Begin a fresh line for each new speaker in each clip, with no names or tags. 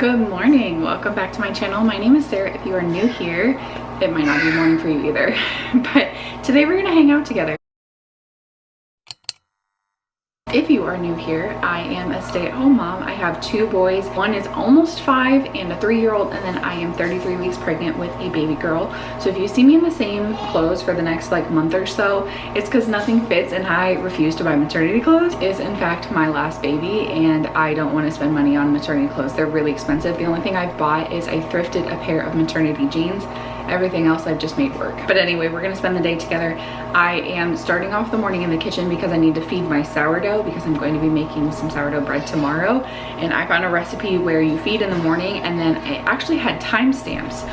Good morning, welcome back to my channel. My name is Sarah. If you are new here, it might not be morning for you either, but today we're gonna hang out together. If you are new here, I am a stay-at-home mom. I have two boys. One is almost 5 and a 3-year-old, and then I am 33 weeks pregnant with a baby girl. So if you see me in the same clothes for the next month or so, it's because nothing fits and I refuse to buy maternity clothes. It is in fact my last baby and I don't want to spend money on maternity clothes. They're really expensive. The only thing I've bought is I thrifted a pair of maternity jeans. Everything else I've just made work. But anyway, we're gonna spend the day together. I am starting off the morning in the kitchen because I need to feed my sourdough because I'm going to be making some sourdough bread tomorrow. And I found a recipe where you feed in the morning and then it actually had timestamps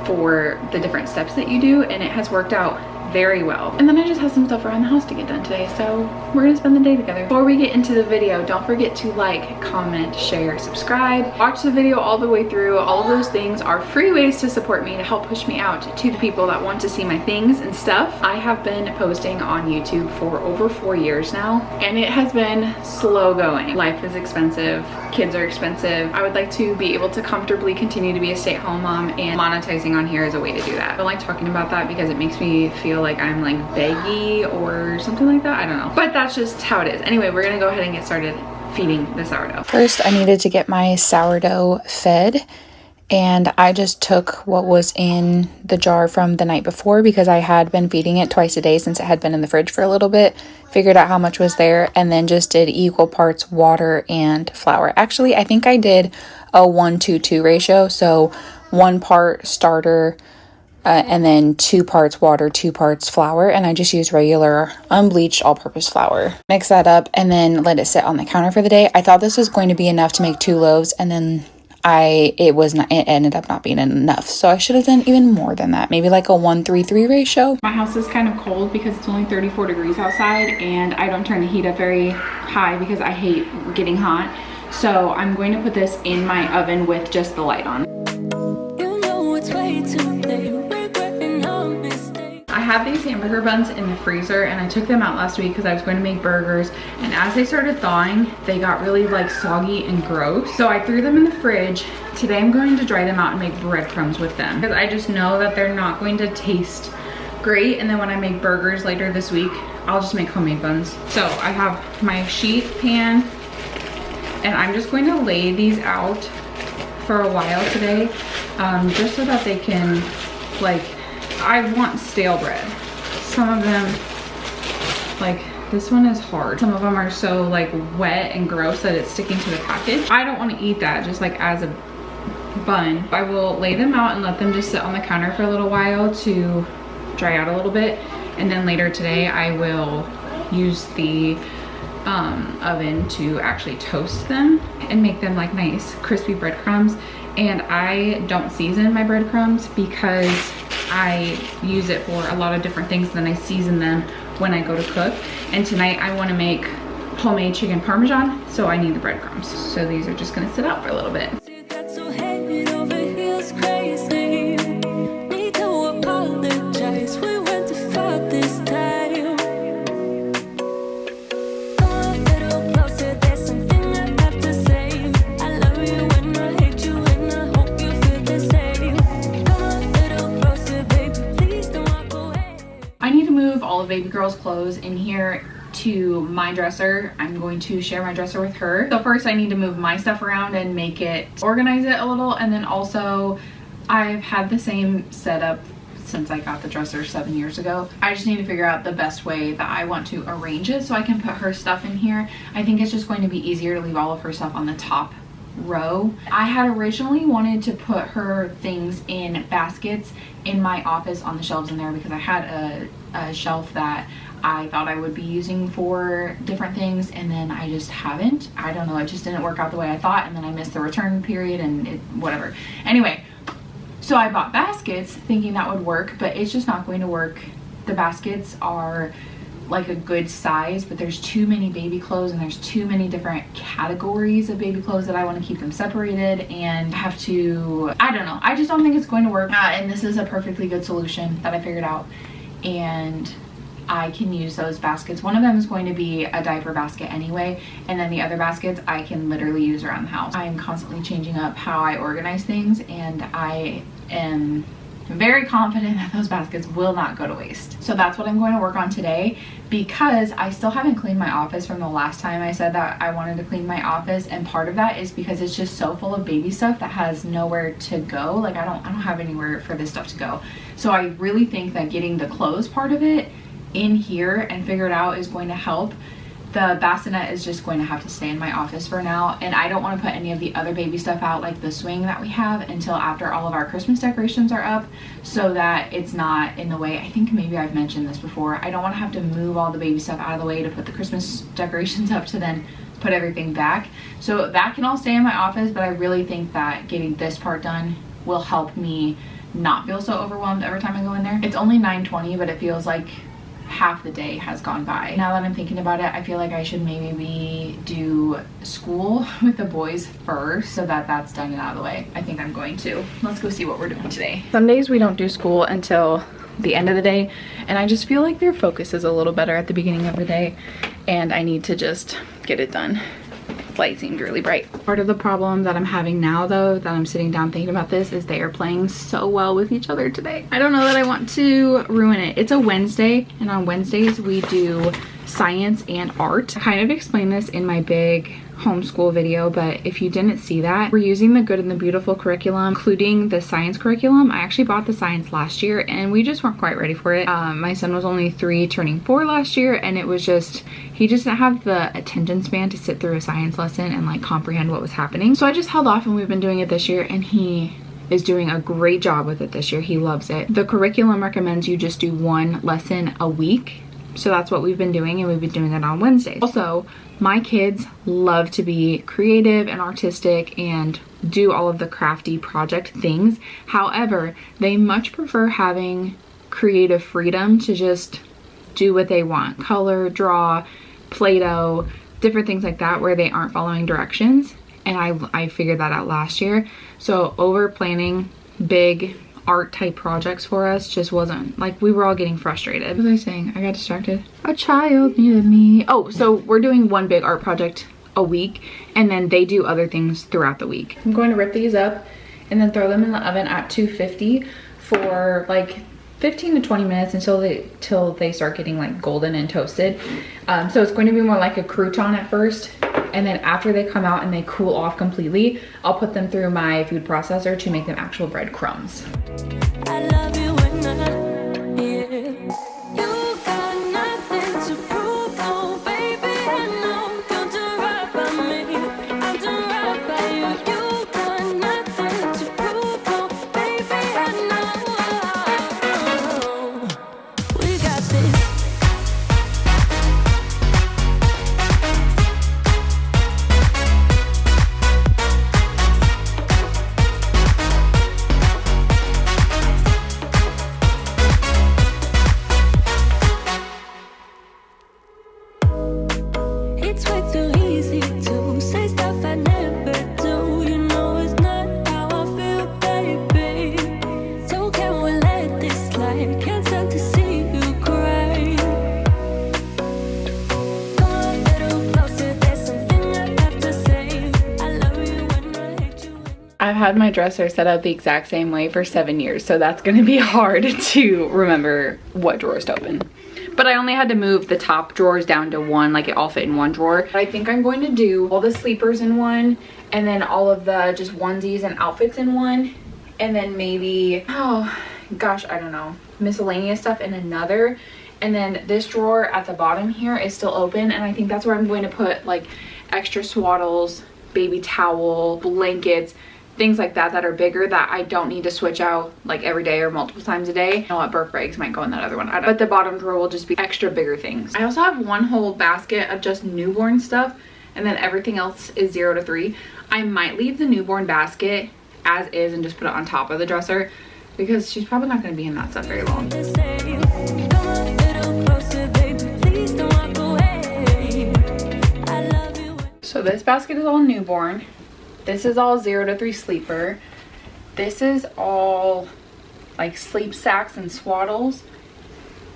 for the different steps that you do, and it has worked out very well. And then I just have some stuff around the house to get done today, so we're gonna spend the day together. Before we get into the video, don't forget to like, comment, share, subscribe, watch the video all the way through. All of those things are free ways to support me, to help push me out to the people that want to see my things and stuff. I have been posting on YouTube for over 4 years now, and it has been slow going. Life is expensive, kids are expensive. I would like to be able to comfortably continue to be a stay-at-home mom, and monetizing on here is a way to do that. I don't like talking about that because it makes me feel like I'm beggy or something like that. I don't know, but that's just how it is. Anyway, we're gonna go ahead and get started feeding the sourdough. First, I needed to get my sourdough fed, and I just took what was in the jar from the night before because I had been feeding it twice a day since it had been in the fridge for a little bit. Figured out how much was there and then just did equal parts water and flour. Actually, I think I did a 1-2-2 ratio, so 1 part starter and then 2 parts water, 2 parts flour, and I just used regular unbleached all-purpose flour. Mix that up and then let it sit on the counter for the day. I thought this was going to be enough to make 2 loaves, and then it ended up not being enough. So I should have done even more than that, maybe like a 1-3-3 ratio. My house is kind of cold because it's only 34 degrees outside, and I don't turn the heat up very high because I hate getting hot. So I'm going to put this in my oven with just the light on. I have these hamburger buns in the freezer and I took them out last week because I was going to make burgers, and as they started thawing they got really soggy and gross, so I threw them in the fridge. Today I'm going to dry them out and make breadcrumbs with them because I just know that they're not going to taste great, and then when I make burgers later this week I'll just make homemade buns. So I have my sheet pan and I'm just going to lay these out for a while today, just so that they can I want stale bread. Some of them, this one is hard. Some of them are so wet and gross that it's sticking to the package. I don't want to eat that just as a bun. I will lay them out and let them just sit on the counter for a little while to dry out a little bit, and then later today I will use the oven to actually toast them and make them nice crispy breadcrumbs. And I don't season my breadcrumbs because I use it for a lot of different things, and then I season them when I go to cook. And tonight I want to make homemade chicken parmesan, so I need the breadcrumbs. So these are just going to sit out for a little bit. Baby girl's clothes in here to my dresser. I'm going to share my dresser with her. So first I need to move my stuff around and organize it a little, and then also I've had the same setup since I got the dresser 7 years ago. I just need to figure out the best way that I want to arrange it so I can put her stuff in here. I think it's just going to be easier to leave all of her stuff on the top row. I had originally wanted to put her things in baskets in my office on the shelves in there because I had a shelf that I thought I would be using for different things, and then I just haven't. I don't know, it just didn't work out the way I thought, and then I missed the return period and whatever. Anyway, so I bought baskets thinking that would work, but it's just not going to work. The baskets are a good size, but there's too many baby clothes and there's too many different categories of baby clothes that I want to keep them separated, and have to, I don't know, I just don't think it's going to work. And this is a perfectly good solution that I figured out, and I can use those baskets. One of them is going to be a diaper basket anyway, and then the other baskets I can literally use around the house. I am constantly changing up how I organize things, and I am very confident that those baskets will not go to waste. So that's what I'm going to work on today, because I still haven't cleaned my office from the last time I said that I wanted to clean my office, and part of that is because it's just so full of baby stuff that has nowhere to go. Like I don't have anywhere for this stuff to go. So I really think that getting the clothes part of it in here and figured out is going to help. The bassinet is just going to have to stay in my office for now, and I don't want to put any of the other baby stuff out, like the swing that we have, until after all of our Christmas decorations are up, so that it's not in the way. I think maybe I've mentioned this before. I don't want to have to move all the baby stuff out of the way to put the Christmas decorations up to then put everything back. So that can all stay in my office, but I really think that getting this part done will help me not feel so overwhelmed every time I go in there. It's only 9:20, but it feels like half the day has gone by. Now that I'm thinking about it, I feel like I should maybe do school with the boys first, so that that's done and out of the way. I think I'm going to. Let's go see what we're doing today. Some days we don't do school until the end of the day, and I just feel like their focus is a little better at the beginning of the day, and I need to just get it done. Light seemed really bright. Part of the problem that I'm having now, though, that I'm sitting down thinking about this, is they are playing so well with each other today. I don't know that I want to ruin it. It's a Wednesday, and on Wednesdays we do science and art. I kind of explained this in my big homeschool video, but if you didn't see that, we're using the Good and the Beautiful curriculum, including the science curriculum. I actually bought the science last year and we just weren't quite ready for it. My son was only 3 turning 4 last year, and it was just, he just didn't have the attention span to sit through a science lesson and like comprehend what was happening. So I just held off, and we've been doing it this year, and he is doing a great job with it this year. He loves it. The curriculum recommends you just do 1 lesson a week. So that's what we've been doing, and we've been doing it on Wednesdays. Also, my kids love to be creative and artistic and do all of the crafty project things. However, they much prefer having creative freedom to just do what they want. Color, draw, Play-Doh, different things like that, where they aren't following directions. And I figured that out last year. So over planning big art type projects for us just wasn't, like, we were all getting frustrated. What was I saying? I got distracted. A child needed me. Oh, so we're doing 1 big art project a week, and then they do other things throughout the week. I'm going to rip these up and then throw them in the oven at 250 for like 15 to 20 minutes until they start getting like golden and toasted. So it's going to be more like a crouton at first, and then after they come out and they cool off completely, I'll put them through my food processor to make them actual bread crumbs.
I love you when I'm here. You got nothing to prove, oh baby. I know you'll do right by me. I'll do right by you. You got nothing to prove, oh baby. I know we got this. It's way too easy to say stuff I never do. You know it's not how I feel, baby. So can we let this slide? Can't stand to see you cry. Come a little closer, there's something I have to say. I love you when I hate you.
I've had my dresser set up the exact same way for 7 years, so that's going to be hard to remember what drawers to open. But I only had to move the top drawers down to 1, like it all fit in 1 drawer. I think I'm going to do all the sleepers in 1, and then all of the just onesies and outfits in 1, and then maybe, oh gosh, I don't know, miscellaneous stuff in another. And then this drawer at the bottom here is still open, and I think that's where I'm going to put like extra swaddles, baby towel, blankets, things like that that are bigger that I don't need to switch out like every day or multiple times a day. You know what, birth bags might go in that other one. But the bottom drawer will just be extra bigger things. I also have 1 whole basket of just newborn stuff, and then everything else is 0 to 3. I might leave the newborn basket as is and just put it on top of the dresser, because she's probably not going to be in that stuff very long.
Come a little closer, baby. Please don't walk away. I love you.
So this basket is all newborn. This is all 0 to 3 sleeper. This is all like sleep sacks and swaddles.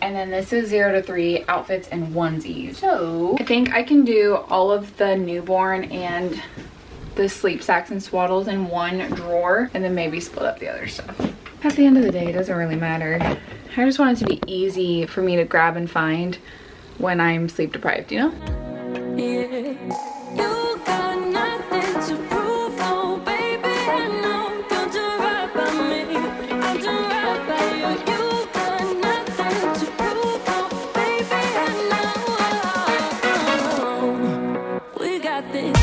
And then this is 0 to 3 outfits and onesies. So I think I can do all of the newborn and the sleep sacks and swaddles in one drawer, and then maybe split up the other stuff. At the end of the day, it doesn't really matter. I just want it to be easy for me to grab and find when I'm sleep deprived, you know?
Yeah. You got nothing to prove, oh baby. I know you'll do right by me. I'll do right by you. You got nothing to prove, oh baby. I know we got this.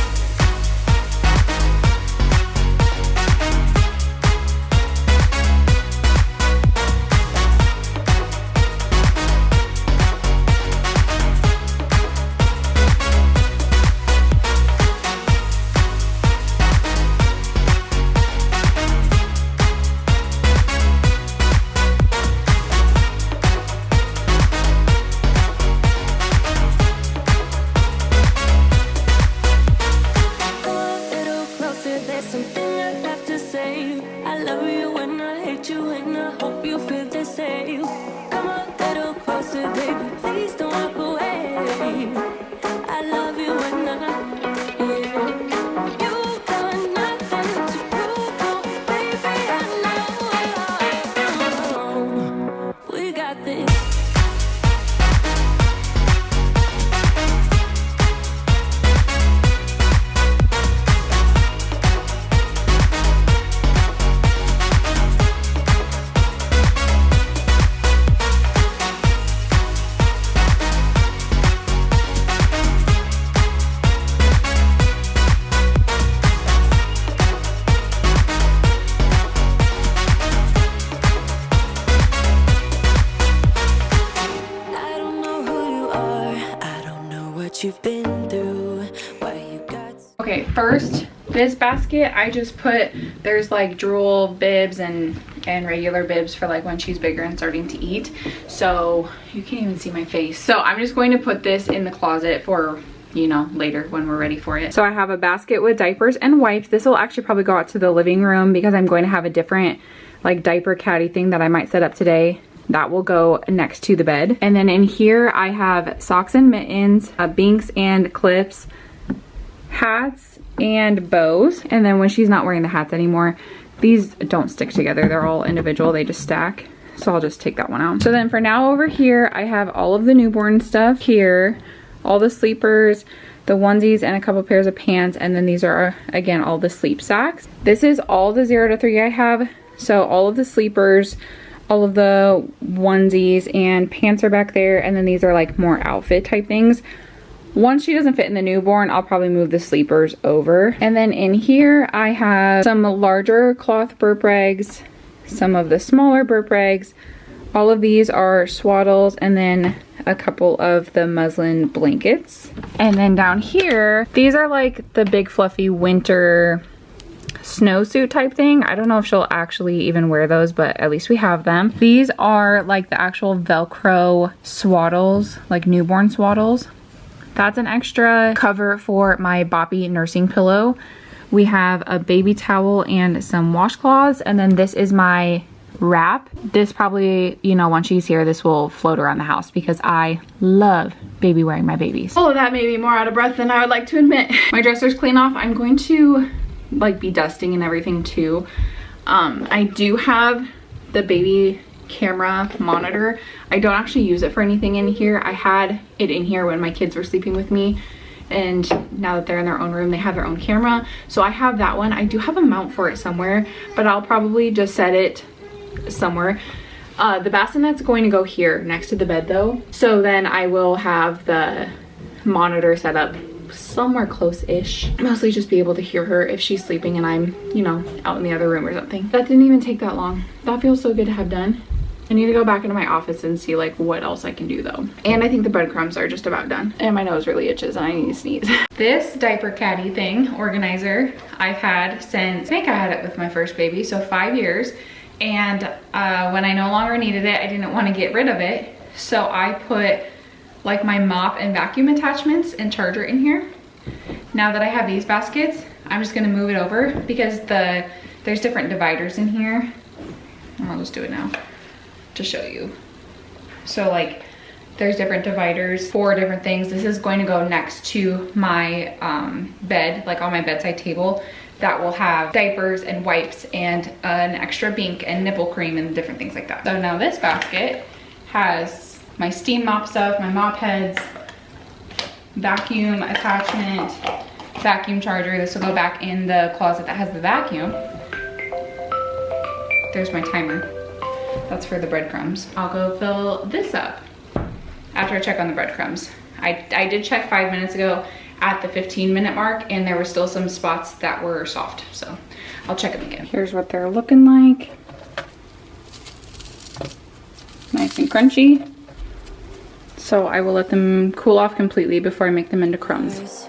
You've been through, why you got.
Okay, first, this basket I just put, there's like drool bibs and regular bibs for like when she's bigger and starting to eat. So you can't even see my face. So I'm just going to put this in the closet for, you know, later when we're ready for it. So I have a basket with diapers and wipes. This will actually probably go out to the living room because I'm going to have a different like diaper caddy thing that I might set up today. That will go next to the bed. And then in here I have socks and mittens, binks and clips, hats and bows. And then when she's not wearing the hats anymore, these don't stick together. They're all individual, they just stack. So I'll just take that one out. So then for now over here, I have all of the newborn stuff here, all the sleepers, the onesies and a couple pairs of pants. And then these are, again, all the sleep sacks. This is all the 0 to 3 I have. So all of the sleepers, all of the onesies and pants are back there, and then these are like more outfit type things. Once she doesn't fit in the newborn, I'll probably move the sleepers over. And then in here I have some larger cloth burp rags, some of the smaller burp rags. All of these are swaddles, and then a couple of the muslin blankets. And then down here, these are like the big fluffy winter snowsuit type thing. I don't know if she'll actually even wear those, but at least we have them. These are like the actual Velcro swaddles, like newborn swaddles. That's an extra cover for my Boppy nursing pillow. We have a baby towel and some washcloths, and then this is my wrap. This probably, you know, once she's here, this will float around the house because I love baby wearing my babies. All of that made me more out of breath than I would like to admit. My dresser's clean off. I'm going to like be dusting and everything too. I do have the baby camera monitor. I don't actually use it for anything in here. I had it in here when my kids were sleeping with me, and now that they're in their own room, they have their own camera. So I have that one. I do have a mount for it somewhere, but I'll probably just set it somewhere. The bassinet's going to go here next to the bed though. So then I will have the monitor set up somewhere close-ish. Mostly just be able to hear her if she's sleeping and I'm, you know, out in the other room or something. That didn't even take that long. That feels so good to have done. I need to go back into my office and see like what else I can do though. And I think the breadcrumbs are just about done. And my nose really itches and I need to sneeze. This diaper caddy thing, organizer, I've had since, I think I had it with my first baby, so 5 years. And when I no longer needed it, I didn't want to get rid of it. So I put like my mop and vacuum attachments and charger in here. Now that I have these baskets, I'm just gonna move it over because there's different dividers in here. I'll just do it now to show you. So like there's different dividers for different things. This is going to go next to my bed, like on my bedside table. That will have diapers and wipes and an extra Bink and nipple cream and different things like that. So now this basket has my steam mop stuff, my mop heads, vacuum attachment, vacuum charger. This will go back in the closet that has the vacuum. There's my timer. That's for the breadcrumbs. I'll go fill this up after I check on the breadcrumbs. I did check 5 minutes ago at the 15-minute mark, and there were still some spots that were soft, so I'll check them again. Here's what they're looking like. Nice and crunchy. So I will let them cool off completely before I make them into crumbs.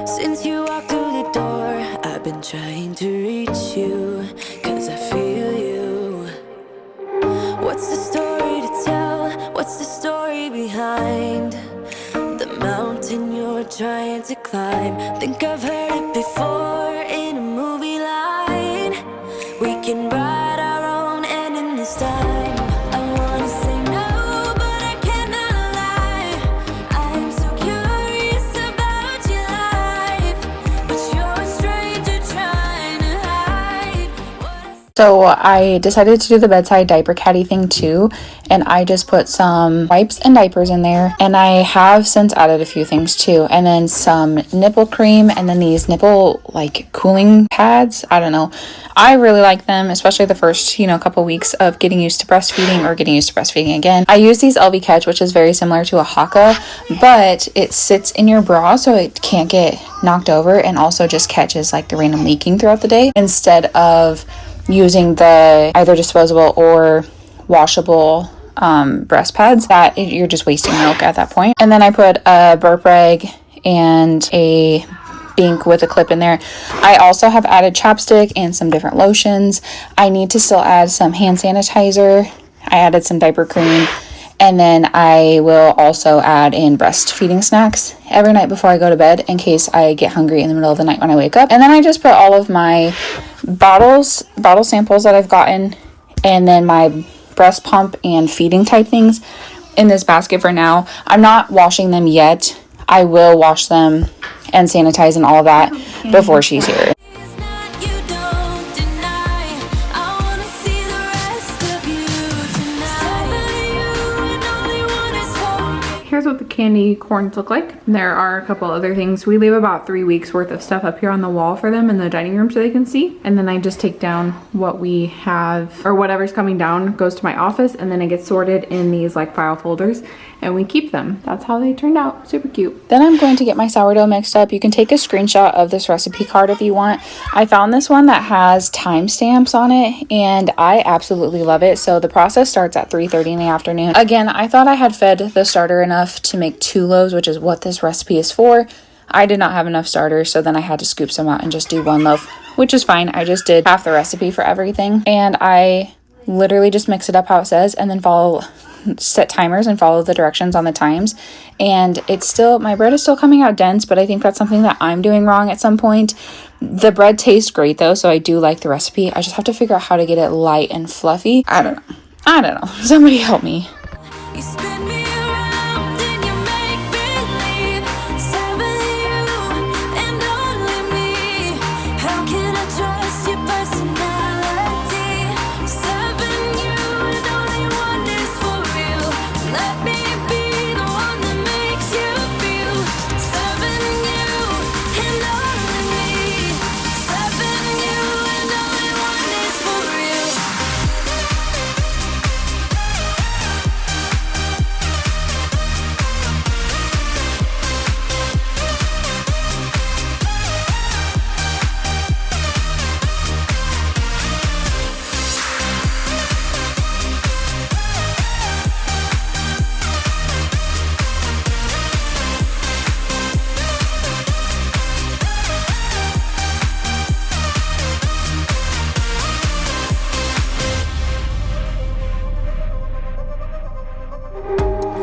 Since you walked through the door, I've been trying to reach you, 'cause I feel you. What's the story to tell? What's the story behind the mountain you're trying to climb? Think I've heard it before in a movie line. We can write our own ending this time. I wanna say no, but I cannot lie. I'm so curious about your life, but you're a stranger trying to hide what
So I decided to do the bedside diaper caddy thing too, and I just put some wipes and diapers in there, and I have since added a few things too, and then some nipple cream, and then these nipple like cooling pads. I don't know, I really like them, especially the first couple weeks of getting used to breastfeeding or getting used to breastfeeding again. I use these LV Catch, which is very similar to a Haka, but it sits in your bra so it can't get knocked over, and also just catches like the random leaking throughout the day, instead of using the either disposable or washable breast pads that you're just wasting milk at that point. And then I put a burp rag and a Bink with a clip in there. I also have added chapstick and some different lotions. I need to still add some hand sanitizer. I added some diaper cream, and then I will also add in breastfeeding snacks every night before I go to bed in case I get hungry in the middle of the night when I wake up. And then I just put all of my bottle samples that I've gotten, and then my breast pump and feeding type things in this basket for now. I'm not washing them yet. I will wash them and sanitize and all of that before she's here.
is not, you don't deny. I wanna see the rest of you tonight. You and only one is for me.
Here's what the candy corns look like. There are a couple other things. We leave about 3 weeks worth of stuff up here on the wall for them in the dining room so they can see. And then I just take down what we have, or whatever's coming down goes to my office, and then it gets sorted in these like file folders, and we keep them. That's how they turned out. Super cute. Then I'm going to get my sourdough mixed up. You can take a screenshot of this recipe card if you want. I found this one that has timestamps on it, and I absolutely love it. So the process starts at 3:30 in the afternoon. Again, I thought I had fed the starter enough to make 2 loaves, which is what this recipe is for. I did not have enough starters, so then I had to scoop some out and just do 1 loaf, which is fine. I just did half the recipe for everything, and I literally just mix it up how it says, and then set timers and follow the directions on the times. And it's still, my bread is still coming out dense, but I think that's something that I'm doing wrong at some point. The bread tastes great though, so I do like the recipe. I just have to figure out how to get it light and fluffy. I don't know. Somebody help me.
You spin me around and you make believe. 7 you and only me. How can I trust your personality? 7 you and only one is for real. Let me be the one that makes you feel. 7 you and only me. 7 you and only one is for real.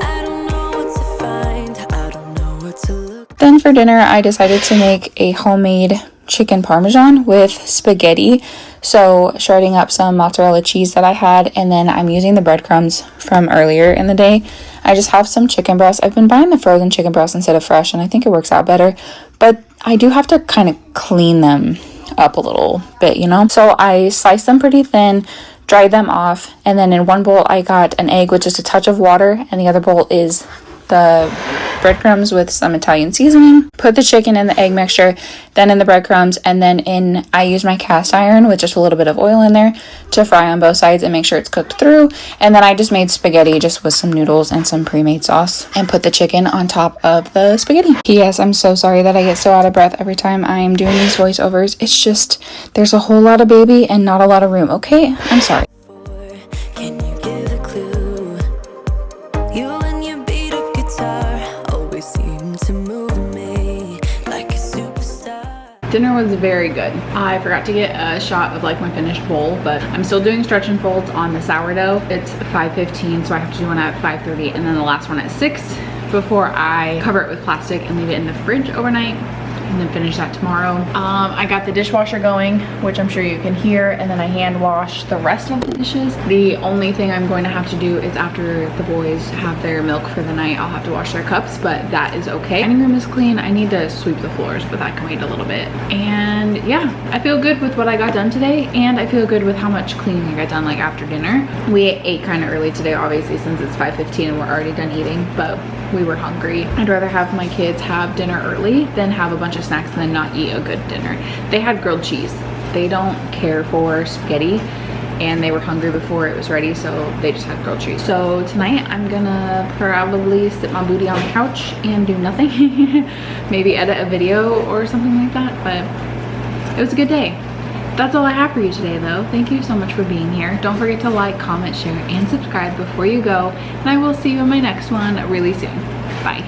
I don't know what to find. I don't know what to look.
Then for dinner, I decided to make a homemade chicken parmesan with spaghetti. So shredding up some mozzarella cheese that I had, and then I'm using the breadcrumbs from earlier in the day. I just have some chicken breasts. I've been buying the frozen chicken breasts instead of fresh, and I think it works out better, but I do have to kind of clean them up a little bit, you know? So I sliced them pretty thin, dried them off, and then in one bowl I got an egg with just a touch of water, and the other bowl is the breadcrumbs with some Italian seasoning. Put the chicken in the egg mixture, then in the breadcrumbs, and then I use my cast iron with just a little bit of oil in there to fry on both sides and make sure it's cooked through. And then I just made spaghetti just with some noodles and some pre-made sauce and put the chicken on top of the spaghetti. P.S. I'm so sorry that I get so out of breath every time I'm doing these voiceovers. It's just, there's a whole lot of baby and not a lot of room, okay? I'm sorry.
Can you give a clue? You and your beat up guitar always seem to move me like a superstar.
Dinner was very good. I forgot to get a shot of like my finished bowl, but I'm still doing stretch and folds on the sourdough. It's 5:15, so I have to do one at 5:30 and then the last one at 6 before I cover it with plastic and leave it in the fridge overnight, and then finish that tomorrow. I got the dishwasher going, which I'm sure you can hear, and then I hand wash the rest of the dishes. The only thing I'm going to have to do is after the boys have their milk for the night, I'll have to wash their cups, but that is okay. Dining room is clean. I need to sweep the floors, but that can wait a little bit. And yeah, I feel good with what I got done today, and I feel good with how much cleaning I got done like after dinner. We ate kind of early today, obviously, since it's 5:15 and we're already done eating, but we were hungry. I'd rather have my kids have dinner early than have a bunch of snacks and then not eat a good dinner. They had grilled cheese. They don't care for spaghetti, and they were hungry before it was ready, so they just had grilled cheese. So tonight I'm gonna probably sit my booty on the couch and do nothing. Maybe edit a video or something like that, but it was a good day. That's all I have for you today though. Thank you so much for being here. Don't forget to like, comment, share, and subscribe before you go, and I will see you in my next one really soon. Bye.